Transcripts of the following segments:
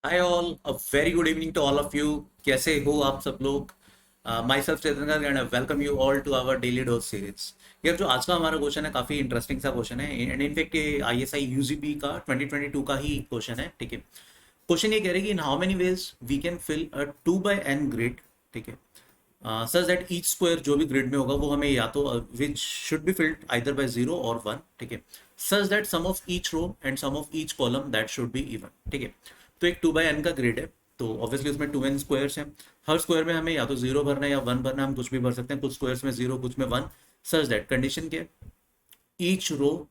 Hi all, a very good evening to all of you. कैसे हो आप सब लोग? Myself Chetan and welcome you all to our daily dose series. यार, जो आज का हमारा क्वेश्चन है काफ़ी इंटरेस्टिंग सा क्वेश्चन है एंड इनफेक्ट ये ISI UGP का 2022 का ही क्वेश्चन है। ठीक है, क्वेश्चन ये कह रहे हैं कि in how many ways we can fill a 2/n grid. ठीक है, सच दैट ईच स्क्वायर जो भी ग्रिड में होगा वो हमें या तो which should be filled either by 0 और 1। ठीक है, such that sum of each row and sum of each column that should be even. ठीक है, तो एक 2/n का ग्रिड है, तो ऑब्वियसली उसमें 2n स्क्वायर्स हैं। हर स्क्वायर में हमें या तो 0 भरना है या 1 भरना है, हम कुछ भी भर सकते हैं। कुछ स्क्वायर्स में 0, कुछ में 1। सच दैट कंडीशन क्या है, ईच रो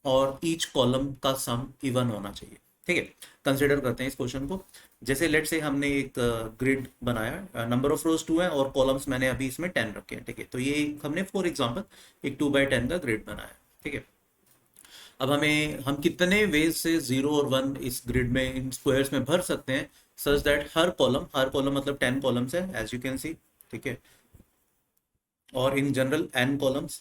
और ईच कॉलम का सम इवन होना चाहिए। ठीक है, कंसिडर करते हैं इस क्वेश्चन को। जैसे लेट से हमने एक ग्रिड बनाया, नंबर ऑफ रोज 2 है और कॉलम्स मैंने अभी इसमें 10 रखे हैं। ठीक है, तो ये हमने फॉर एग्जांपल एक 2/10 का ग्रिड बनाया। ठीक है, अब हम कितने वेज से 0 और 1 इस ग्रिड में इन स्क्वायर्स में भर सकते हैं सच दैट हर कॉलम मतलब 10 कॉलम्स है एज यू कैन सी। ठीक है, और in general n columns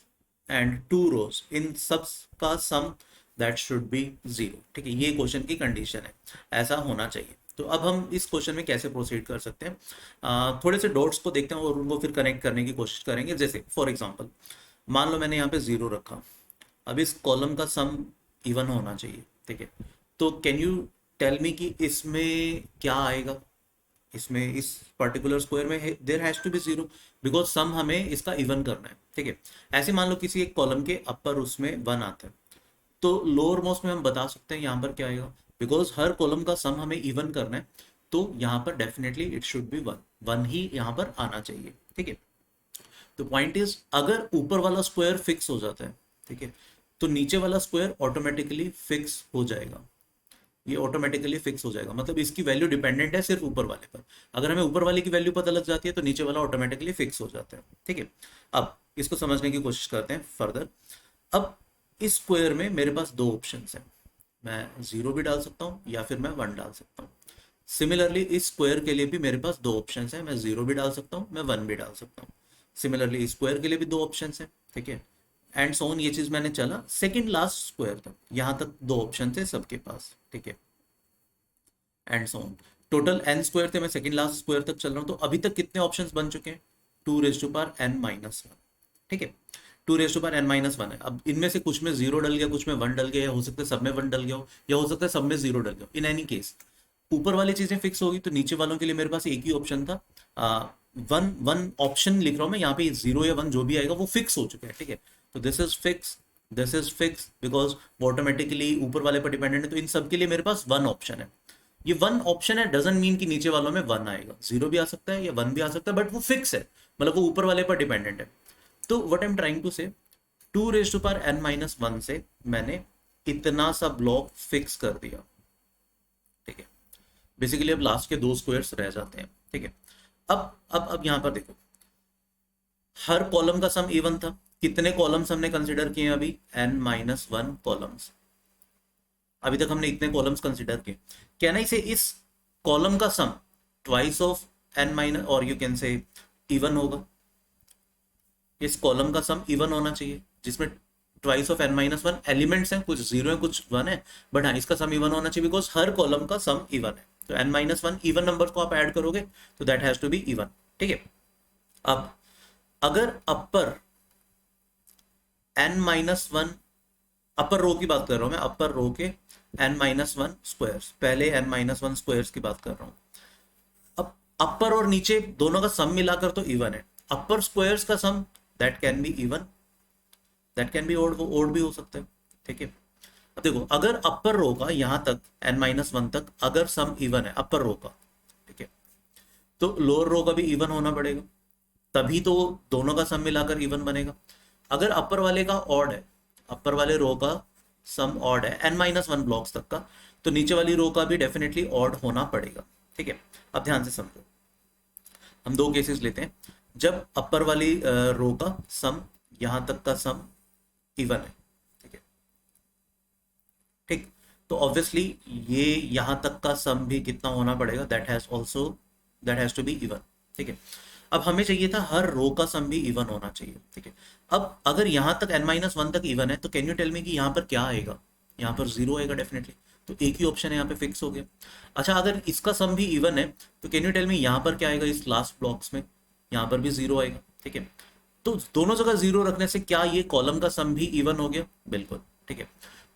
and 2 रोज, इन सब का सम दैट शुड बी 0। ठीक है, ये क्वेश्चन की कंडीशन है, ऐसा होना चाहिए। तो अब हम इस क्वेश्चन में कैसे प्रोसीड कर सकते हैं, थोड़े से डॉट्स को देखते हैं और उनको फिर कनेक्ट करने की कोशिश करेंगे। जैसे फॉर एग्जांपल मान लो मैंने यहाँ पे 0 रखा, अब इस कॉलम का सम इवन होना चाहिए। ठीक है, तो कैन यू टेल मी कि इसमें क्या आएगा? इसमें इस पर्टिकुलर स्क्वायर में there has to be 0 because sum हमें इसका इवन करना है। ठीक है, ऐसे मान लो किसी एक कॉलम के अपर उसमें 1 आता है, तो लोअर मोस्ट में हम बता सकते हैं यहाँ पर क्या आएगा, बिकॉज हर कॉलम का सम हमें इवन करना है। तो यहाँ पर डेफिनेटली इट शुड बी 1, 1 ही यहाँ पर आना चाहिए। ठीक है, तो पॉइंट इज अगर ऊपर वाला स्क्वायर फिक्स हो जाता है, ठीक है, तो नीचे वाला स्क्वायर ऑटोमेटिकली फिक्स हो जाएगा। ये ऑटोमेटिकली फिक्स हो जाएगा, मतलब इसकी वैल्यू डिपेंडेंट है सिर्फ ऊपर वाले पर। अगर हमें ऊपर वाले की वैल्यू पता लग जाती है तो नीचे वाला ऑटोमेटिकली फिक्स हो जाता है। ठीक है, अब इसको समझने की कोशिश करते हैं फर्दर। अब इस स्क्वायर में मेरे पास दो ऑप्शन हैं, मैं 0 भी डाल सकता हूँ या फिर मैं 1 डाल सकता हूँ। सिमिलरली इस स्क्वायर के लिए भी मेरे पास दो ऑप्शन हैं, मैं 0 भी डाल सकता हूँ, मैं 1 भी डाल सकता हूँ। सिमिलरली इस स्क्वायर के लिए भी दो ऑप्शन हैं। ठीक है, एंड सो ऑन, ये चीज मैंने चला सेकंड लास्ट स्क्वायर तक, यहां तक दो ऑप्शन थे सबके पास। ठीक है, and so on, total n square थे, मैं सेकंड लास्ट स्क्वायर तक चल रहा हूं। तो अभी तक कितने ऑप्शंस बन चुके हैं? 2n-1। ठीक है, 2n-1 है। अब इनमें से कुछ में 0 डल गया, कुछ में 1 डल गया, या हो सकता है सब में 1 डल गया हो, या हो सकता है सब में 0 डल गया हो। इन एनी केस ऊपर वाली चीजें फिक्स होगी, तो नीचे वालों के लिए मेरे पास एक ही ऑप्शन था। वन वन ऑप्शन लिख रहा हूं मैं यहाँ पे, 0 या 1 जो भी आएगा वो फिक्स हो चुका है। ठीक है, तो this is fix, this is fix because वो ऑटोमेटिकली ऊपर वाले पर डिपेंडेंट है। तो इन सब के लिए मेरे पास 1 ऑप्शन है। ये 1 ऑप्शन है डजंट मीन कि नीचे वालों में 1 आएगा, 0 भी आ सकता है या 1 भी आ सकता है, बट वो फिक्स है, मतलब वो ऊपर वाले पर डिपेंडेंट है। तो what I am trying to say, 2n-1 से मैंने इतना सा ब्लॉक फिक्स कर दिया। ठीक है, बेसिकली अब लास्ट के दो स्क्वायर्स रह जाते हैं। ठीक है, अब यहां पर देखो, हर कॉलम का सम इवन था। कितने कॉलम्स हमने कंसिडर किए अभी? n-1 columns. अभी तक हमने इतने कॉलम्स कंसिडर किए। कैन आई से इस कॉलम का सम ट्वाइस ऑफ n- और यू कैन से इवन होगा। इस कॉलम का सम इवन होना चाहिए जिसमें ट्वाइस ऑफ n-1 एलिमेंट्स हैं, कुछ 0 है कुछ 1 है, बट हाँ इसका सम इवन होना चाहिए बिकॉज हर कॉलम का सम इवन है। तो n-1 इवन नंबर को आप ऐड करोगे तो that has to be even. ठीक है, अब अगर अपर n-1, अपर रो की बात कर रहा हूं मैं, अपर रो के n-1 स्क्वायर्स, पहले n-1 स्क्वायर्स की बात कर रहा हूं। अब अपर और नीचे दोनों का सम मिलाकर तो इवन है। अपर स्क्वायर्स का sum that can be even, that can be odd, वो ओड भी हो सकता है। ठीक है, अब देखो अगर अपर रो का यहां तक n-1 तक अगर सम इवन है अपर रो का, ठीक है, तो लोअर रो का भी इवन होना पड़ेगा, तभी तो दोनों का सम मिलाकर इवन बनेगा। अगर अपर वाले का ऑड है, अपर वाले रो का सम ऑड है n-1 ब्लॉक्स तक का, तो नीचे वाली रो का भी डेफिनेटली ऑड होना पड़ेगा। ठीक है, अब ध्यान से समझो, हम दो केसेस लेते हैं। जब अपर वाली रो का सम यहां तक का सम इवन है, ठीक है, ठीक, तो ऑब्वियसली ये यहां तक का सम भी कितना होना पड़ेगा, that has to be even. ठीक है, अब हमें चाहिए था हर रो का सम भी इवन होना चाहिए। ठीक है, अब अगर यहां तक n-1 तक इवन है तो कैन यू टेल मी कि यहां पर क्या आएगा? यहां पर 0 आएगा डेफिनेटली। तो एक ही ऑप्शन है यहाँ पे फिक्स हो गया। अच्छा, अगर इसका सम भी इवन है तो कैन यू टेल मी यहाँ पर क्या आएगा इस लास्ट ब्लॉक्स में? यहाँ पर भी जीरो आएगा, ठीक है। तो दोनों जगह जीरो रखने से क्या ये कॉलम का सम भी इवन हो गया? बिल्कुल, ठीक है।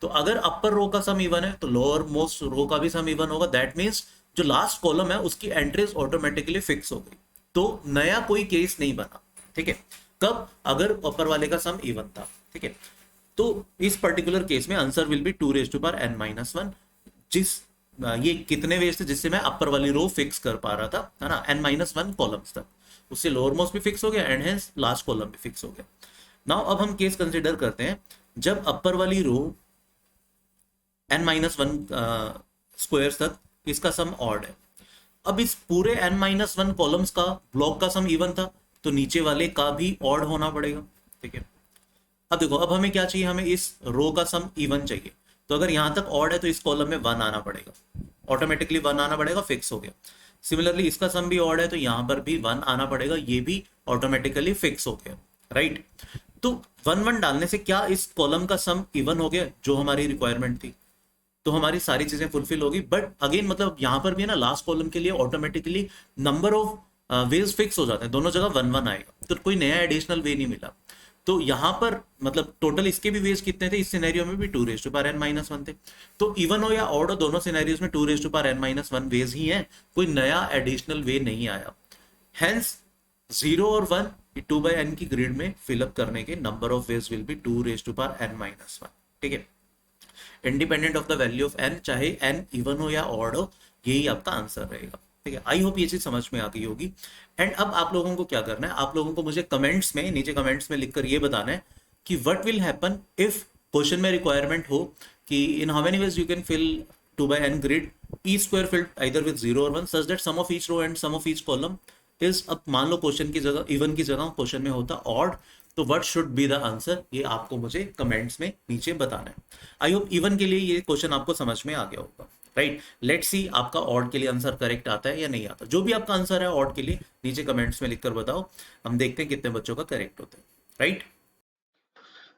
तो अगर अपर रो का सम इवन है तो लोअर मोस्ट रो का भी सम इवन होगा। दैट मीन्स जो लास्ट कॉलम है उसकी एंट्रीज ऑटोमेटिकली फिक्स हो गई, तो नया कोई केस नहीं बना, ठीक है। कब? अगर अपर वाले का सम इवन था, ठीक है। तो इस पर्टिकुलर केस में answer will be 2 raised to power n-1। जिस ये कितने वेज थे जिससे मैं अपर वाली रो फिक्स कर पा रहा था, है ना, n-1 कॉलम्स तक, उससे लोअर मोस्ट भी फिक्स हो गया एंड हेंस लास्ट कॉलम भी फिक्स हो गया। नाउ अब हम केस कंसिडर करते हैं जब अपर वाली रो n-1 स्क्वायर्स तक इसका सम ऑड है। अब इस पूरे n-1 कॉलम्स का ब्लॉक का सम इवन था, तो नीचे वाले का भी ऑड होना पड़ेगा, ठीक है। अब देखो, अब हमें क्या चाहिए? हमें इस रो का सम इवन चाहिए। तो अगर यहां तक ऑड है तो इस कॉलम में वन आना पड़ेगा, ऑटोमेटिकली वन आना पड़ेगा, फिक्स हो गया। सिमिलरली इसका सम भी ऑड है तो यहां पर भी वन आना पड़ेगा, ये भी ऑटोमेटिकली फिक्स हो गया, राइट। तो वन वन डालने से क्या इस कॉलम का सम इवन हो गया, जो हमारी रिक्वायरमेंट थी। तो हमारी सारी चीजें फुलफिल होगी। बट अगेन मतलब यहां पर भी है ना, लास्ट कॉलम के लिए automatically number of ways fix हो जाते हैं, दोनों जगह वन वन आएगा, तो कोई नया एडिशनल वे नहीं मिला। तो यहां पर मतलब टोटल इसके भी वेज कितने थे? इस सिनेरियो में भी 2 raised to power n-1 थे। तो इवन हो या ऑड हो, दोनों सिनेरियोज में 2 raised to power n-1 वेज ही है, कोई नया एडिशनल वे नहीं आया। हेंस 0 और 1 2/n की ग्रिड में फिलअप करने के number of ways will be 2 raised to power n-1, ठीक है, independent of the value of n, चाहे n इवन हो या ऑड हो, यही आपका आंसर रहेगा, ठीक है। आई होप ये चीज समझ में आ गई होगी। एंड अब आप लोगों को क्या करना है, आप लोगों को मुझे कमेंट्स में, नीचे कमेंट्स में लिखकर ये बताना है कि what will happen if question में रिक्वायरमेंट हो कि in how many ways you can fill 2/n grid, each square filled either with 0 और 1 such that sum of each row and sum of each column is, अब मान लो question की जगह even की जगह क्वेश्चन में होता ऑड, तो what should be the answer, ये आपको मुझे कमेंट्स में नीचे बताना है। आई होप इवन के लिए ये क्वेश्चन आपको समझ में आ गया होगा, राइट। लेट्स सी आपका ऑड के लिए आंसर करेक्ट आता है या नहीं आता। जो भी आपका आंसर है ऑड के लिए नीचे कमेंट्स में लिखकर बताओ, हम देखते हैं कितने बच्चों का करेक्ट होता है, right.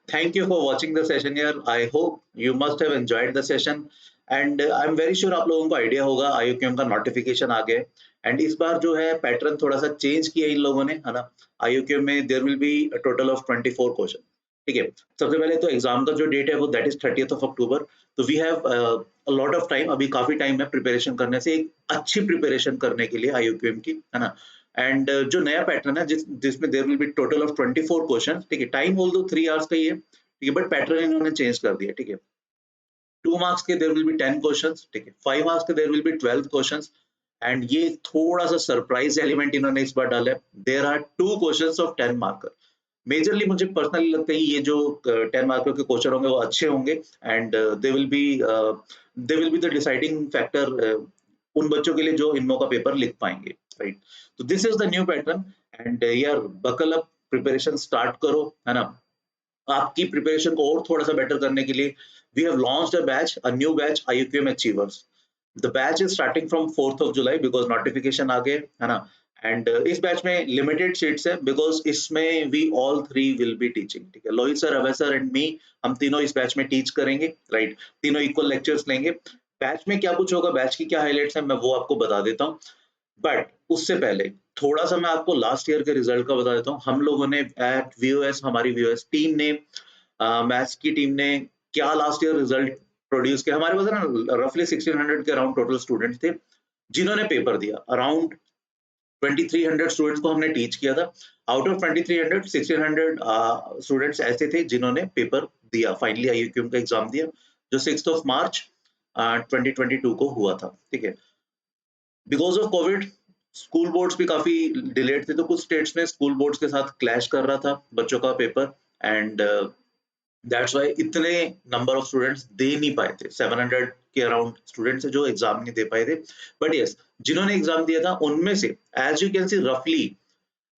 Thank you for watching the session here. I hope you must have enjoyed the session and I'm very sure आप लोगों को आइडिया होगा IUQM का नोटिफिकेशन आ गया एंड इस बार जो है पैटर्न थोड़ा सा चेंज किया इन लोगों ने, है ना। IUQM में there will be a total of 24 question, ठीक है। सबसे पहले तो एग्जाम का जो डेट है वो that is 30th of October. तो we have a lot of time, अभी काफी टाइम है प्रिपरेशन करने से, एक अच्छी प्रिपरेशन करने के लिए IUQM की, है ना। एंड जो नया पैटर्न है जिसमें there will be total of 24 question, ठीक है। टाइम बोल दो 3 आवर्स का ही है, ठीक है, बट पैटर्न इन्होंने चेंज कर दिया, ठीक है। 2 मार्क्स के देयर विल बी 10 क्वेश्चंस, ठीक है। 5 मार्क्स के there will be 12 questions and ये थोड़ा सा सरप्राइज एलिमेंट इन्होंने इस बार डाला है, there are 2 questions of 10 marker. Majorly मुझे पर्सनली लगता है ये जो 10 मार्कर के क्वेश्चन होंगे वो अच्छे होंगे and they will be the deciding factor उन बच्चों के लिए जो इनमो का पेपर लिख पाएंगे, राइट। तो this is the new pattern and यार बकल अप, प्रिपरेशन स्टार्ट करो, है ना। आपकी प्रिपरेशन को और थोड़ा सा बेटर करने के लिए we have launched a batch, a new batch IUQM achievers. The batch is starting from 4th of July because notification आ गए, है ना। एंड इस बैच में लिमिटेड सीट्स है बिकॉज इसमें we all three will be teaching, ठीक है। Lohit sir, Abhay sir and me, हम तीनों इस बैच में टीच करेंगे, राइट। तीनों इक्वल लेक्चर्स लेंगे। बैच में क्या कुछ होगा, बैच की क्या हाइलाइट्स है, मैं वो आपको बता देता हूँ। बट उससे पहले थोड़ा सा मैं आपको लास्ट ईयर के रिजल्ट का बता देता हूँ। हम लोगों ने एट VOS, हमारी VOS टीम ने, मैथ्स की टीम ने क्या लास्ट ईयर रिजल्ट प्रोड्यूस किया। हमारे पास है ना रफली 1600 के अराउंड टोटल स्टूडेंट्स थे जिन्होंने पेपर दिया। अराउंड 2300 स्टूडेंट्स को हमने टीच किया था। आउट ऑफ 2300 1600 स्टूडेंट्स ऐसे थे जिन्होंने पेपर दिया, फाइनली IUQM का एग्जाम दिया, जो 6th ऑफ मार्च 2022 को हुआ था, ठीक है। Because of Covid school boards भी काफी डिलेड थे, तो कुछ स्टेट्स में स्कूल बोर्ड्स के साथ क्लैश कर रहा था बच्चों का पेपर एंड दैट्स व्हाई इतने नंबर ऑफ स्टूडेंट्स दे नहीं पाए थे। 700 के अराउंड स्टूडेंट्स जो एग्जाम नहीं दे पाए थे। बट यस, जिन्होंने एग्जाम दिया था उनमें से एज यू कैन सी रफली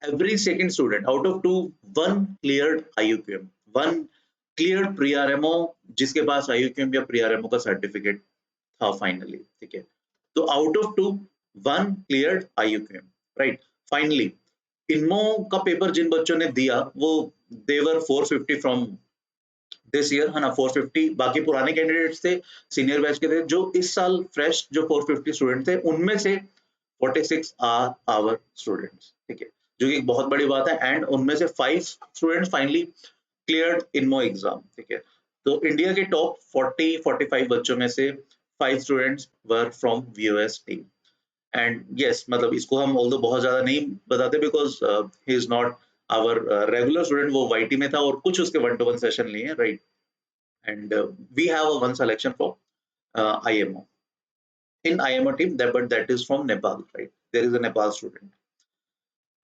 every second student out of 2, one cleared IUQM, one cleared pre-RMO, जिसके पास IUQM या pre-RMO का सर्टिफिकेट था फाइनली, ठीक है। तो out of 2, one cleared IUQM, right. Finally INMO का पेपर जिन बच्चों ने दिया वो देवर 450 फ्रॉम दिस ईयर है ना 450, बाकी पुराने कैंडिडेट्स थे, सीनियर बैच के थे, जो इस साल फ्रेश जो 450 स्टूडेंट थे, उनमें से 46 आर आवर स्टूडेंट्स, ठीक है, जो कि एक बहुत बड़ी बात है। एंड उनमें से 5 स्टूडेंट्स फाइनली क्लियर्ड इनमो एग्जाम, ठीक है। तो इंडिया के टॉप 40-45 बच्चों में से 5 students were from VOS team. And yes, मतलब इसको हम ऑल्दो बहुत ज्यादा नहीं बताते, because he is not our regular student, वो वाईटी में था और कुछ उसके 1-to-1 सेशन लिए, right. And we have a one selection from IMO, in IMO team, that but that is from Nepal, right? There is a Nepal student.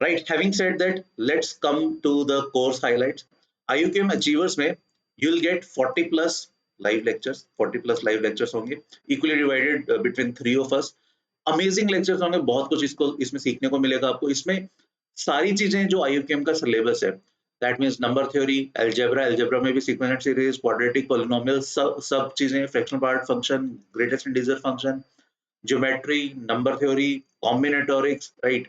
Right. Having said that, let's come to the course highlights. IUQM Achievers में you'll get 40 plus live lectures, 40 plus live lectures होंगे, equally divided between 3 of us. Amazing lectures होंगे, बहुत कुछ इसको इसमें सीखने को मिलेगा आपको। इसमें सारी चीजें जो IUQM का सिलेबस है, that means number theory, algebra में भी sequential series, quadratic, polynomial, सब चीजें, fractional part function, greatest integer function, geometry, number theory, combinatorics, right,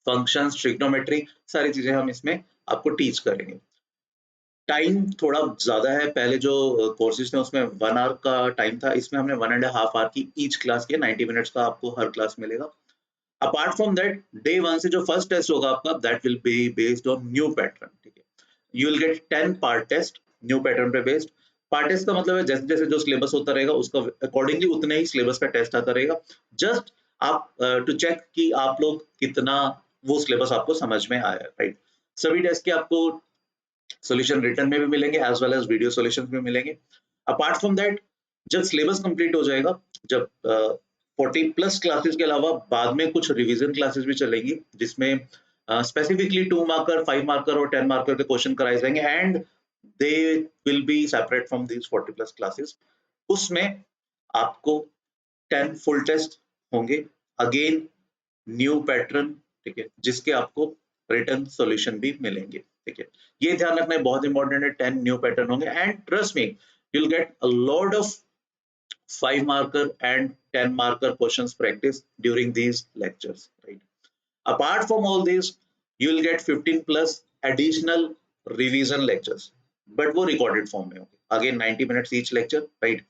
functions, trigonometry, सारी चीजें हम इसमें आपको टीच करेंगे। टाइम थोड़ा ज्यादा है, पहले जो कोर्सेज थे उसमें 1 आवर का टाइम था, इसमें हमने 1.5 आवर की ईच क्लास की, 90 मिनट्स का आपको हर क्लास मिलेगा। अपार्ट फ्रॉम दैट, डे 1 से जो फर्स्ट टेस्ट होगा आपका, that will be based on new pattern, ठीक है। You will get 10 part test new pattern पे बेस्ड। पार्ट टेस्ट का मतलब है जैसे जैसे जो सिलेबस होता रहेगा उसका अकॉर्डिंगली उतने ही सिलेबस का टेस्ट आता रहेगा, जस्ट आप टू चेक कि आप लोग कितना वो सिलेबस आपको समझ में आया, राइट। सभी टेस्ट के आपको सॉल्यूशन रिटर्न में भी मिलेंगे, as well as video solutions भी मिलेंगे। अपार्ट फ्रॉम दैट, जब सिलेबस कंप्लीट हो जाएगा, जब 40 प्लस क्लासेस के अलावा बाद में कुछ रिवीजन क्लासेस भी चलेंगी, जिसमें स्पेसिफिकली 2 मार्कर, 5 मार्कर और 10 मार्कर के क्वेश्चन कराए जाएंगे, and they will be separate from these 40 plus classes. उसमें आपको 10 फुल टेस्ट होंगे, अगेन न्यू पैटर्न, ठीक है, जिसके आपको रिटर्न सॉल्यूशन भी मिलेंगे, ठीक है। ये ध्यान रखना है, बहुत इंपॉर्टेंट है, 10 न्यू पैटर्न होंगे, and trust me, you will get a lot of 5 marker and 10 marker questions practice during these lectures, right? Apart from all these, you will get 15 plus additional revision lectures, but वो recorded form में होंगे, again 90 minutes each lecture, right?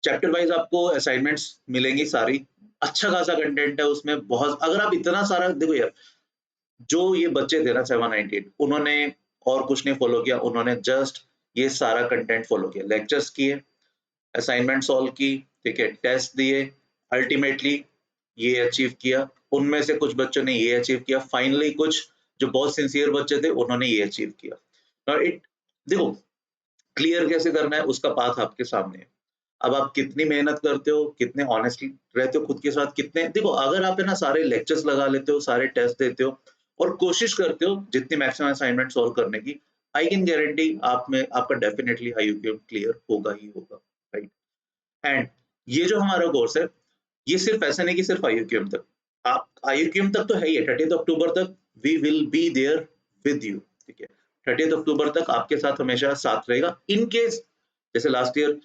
Chapter wise आपको assignments मिलेंगी सारी, अच्छा खासा content है उसमें, बहुत। अगर आप इतना सारा देखो यार, जो ये बच्चे थे ना 798, उन्होंने और कुछ नहीं फॉलो किया, उन्होंने जस्ट ये सारा कंटेंट फॉलो किया, लेक्चर्स किए, असाइनमेंट सॉल्व की, ठीक है, टेस्ट दिए, अल्टीमेटली ये अचीव किया। उनमें से कुछ बच्चों ने ये अचीव किया, फाइनली कुछ जो बहुत सिंसियर बच्चे थे उन्होंने ये अचीव किया। Now it, देखो क्लियर कैसे करना है उसका पाथ आपके सामने है। अब आप कितनी मेहनत करते हो, कितने ऑनेस्टली रहते हो खुद के साथ, कितने, देखो अगर आप है ना सारे लेक्चर्स लगा लेते हो, सारे टेस्ट देते हो और कोशिश करते हो जितनी मैक्सिमम असाइनमेंट सॉल्व करने की, आई कैन गारंटी आप में आपका डेफिनेटली IUQM क्लियर होगा ही होगा, राइट। एंड ये जो हमारा कोर्स है, ये सिर्फ ऐसा नहीं कि सिर्फ IUQM तक, आप IUQM तक तो है ही है, 30 अक्टूबर तक we will be there with you, ठीक है। 30 अक्टूबर तक आपके साथ हमेशा साथ रहेगा। इन केस जैसे लास्ट ईयर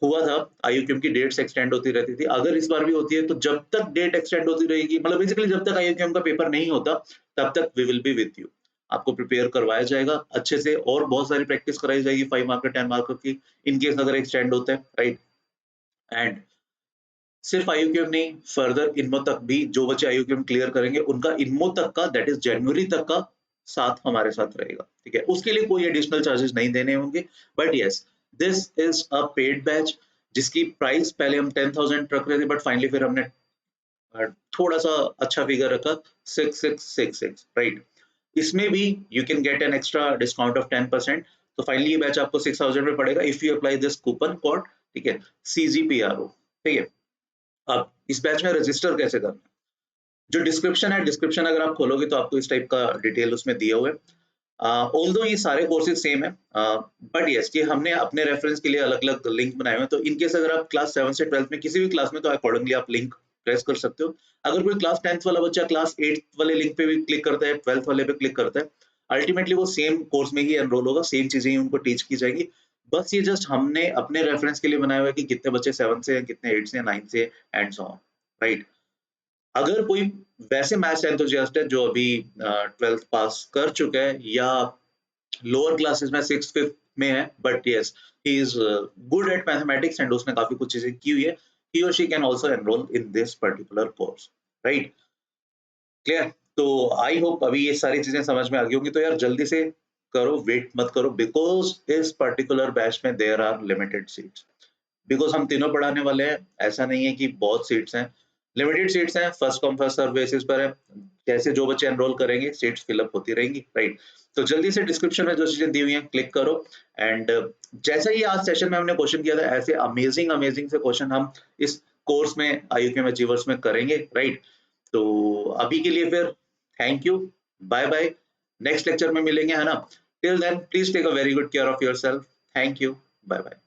हुआ था, IUQM की डेट्स एक्सटेंड होती रहती थी, अगर इस बार भी होती है तो जब तक डेट एक्सटेंड होती रहेगी, मतलब बेसिकली जब तक IUQM का पेपर नहीं होता तब तक we will be with you. आपको प्रिपेयर करवाया जाएगा अच्छे से, और बहुत सारी प्रैक्टिस कराई जाएगी 5 मार्कर 10 मार्कर की, इन केस अगर एक्सटेंड होता है, राइट। एंड सिर्फ IUQM नहीं, फर्दर इनमो तक भी जो बच्चे IUQM क्लियर करेंगे उनका इनमो तक का, दैट इज जनवरी तक का साथ हमारे साथ रहेगा, ठीक है। उसके लिए कोई एडिशनल चार्जेस नहीं देने होंगे, but yes, this is a paid batch, जिसकी प्राइस पहले हम 10,000 रख रहे थे, बट फाइनली फिर हमने थोड़ा सा अच्छा फिगर रखा, 6666, राइट। इसमें भी you can get an extra discount of 10%, तो फाइनली ये बैच आपको 6,000 में पड़ेगा if you apply this coupon code, ठीक है, CGPRO, ठीक है। अब इस बैच में रजिस्टर कैसे करना है, जो डिस्क्रिप्शन है, डिस्क्रिप्शन अगर आप खोलोगे तो आपको इस टाइप का डिटेल उसमें दिया हुआ है। ऑल्दो ये सारे कोर्सेज सेम है, बट यस ये हमने अपने रेफरेंस के लिए अलग अलग लिंक बनाए हुए हैं, तो इनकेस अगर आप क्लास 7 से 12 में किसी भी क्लास में, तो अकॉर्डिंगली आप लिंक प्रेस कर सकते हो। अगर कोई क्लास 10th वाला बच्चा क्लास 8th वाले लिंक पे भी क्लिक करता है, 12th वाले पे क्लिक करता है, अल्टीमेटली वो सेम कोर्स में ही एनरोल होगा, सेम चीजें ही उनको टीच की जाएगी। बस ये जस्ट हमने अपने रेफरेंस के लिए बनाया हुआ है कि कितने बच्चे 7 से हैं, कितने 8 से, 9 से, एंड सो ऑन, राइट। अगर कोई वैसे मैथ्स एंथुसियास्ट है जो अभी 12th पास कर चुका है, या लोअर क्लासेस में 6th 5th में है, but yes he is good at mathematics and उसने काफी कुछ चीजें की हुई है. He or she can also enroll in this particular course, right? Clear. तो आई होप अभी ये सारी चीजें समझ में आ गई होंगी. तो यार जल्दी से करो, वेट मत करो, बिकॉज इस पर्टिकुलर बैच में there are limited seats. Because हम तीनों पढ़ाने वाले हैं, ऐसा नहीं है कि बहुत सीट्स हैं, लिमिटेड सीट्स हैं, first come first serve basis पर है. जैसे जो बच्चे एनरोल करेंगे सीट्स फिलअप होती रहेंगी, राइट. तो जल्दी से डिस्क्रिप्शन में जो चीजें दी हुई हैं क्लिक करो. एंड जैसा ही आज सेशन में हमने क्वेश्चन किया था, ऐसे अमेजिंग अमेजिंग से क्वेश्चन हम इस कोर्स में IUQM अचीवर्स में करेंगे, राइट. तो अभी के लिए फिर thank you, bye bye, next lecture में मिलेंगे, है ना. Till then please take a very good care of yourself. Thank you, bye bye.